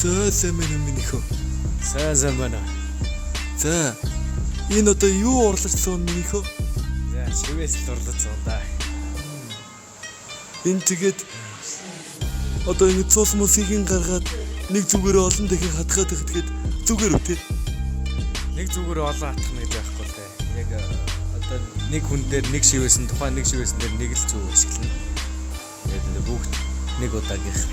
За сайн минийхөө. Сайн байна. За энэ одоо юу орлож суун минийхөө? За шивээс л орлож суудаа. Энэ тэгээд одоо ингэ цус мусигийн гаргаад нэг зүгээр олон дахин хатгаад тэгэхэд зүгээр үү те? Нэг зүгээр олон атах нэг байхгүй л дээ. Яг одоо нэг хүн дээр нэг шивээсэн тухайн нэг шивээсэн дээр нэг л зүг ашиглана. Тэгээд бүгд нэг удаагийнх.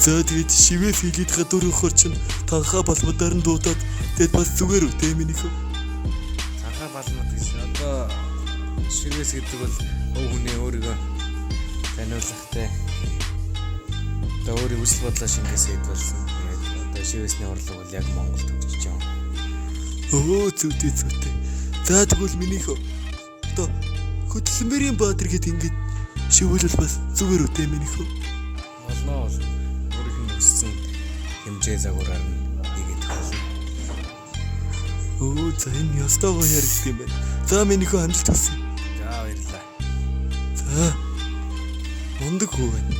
За тэгээд шивээс хийгээд гадуур өгөхөр чинь танхаа балбадаар нь дуудаад тэгээд бас зүгээр үү те минийхөө? Танхаа балмад гэсэн одоо шивээс гэдэг бол өө хүний өөрийгөө таниулахтай. Одоо өөрийн хүсэл бодлоо шингээс эдвэлсэн. Тэгээд одоо шивээсний орлого бол яг Монголд төгсөж байгаа. Өө зүйтэй. За тэгвэл минийхөө одоо хөдөлмөрийн баатар гэд ингэж шивүүлэл бас зүгээр үү те минийхөө? Болно. Өөрийнх нь хэмжээ загвараар нь хийгээд болно. Өө за энэ ястаа гоё яригд юм байна. За минийхөө амжилт хүсье. За баярлалаа. За мундаг хүү байна.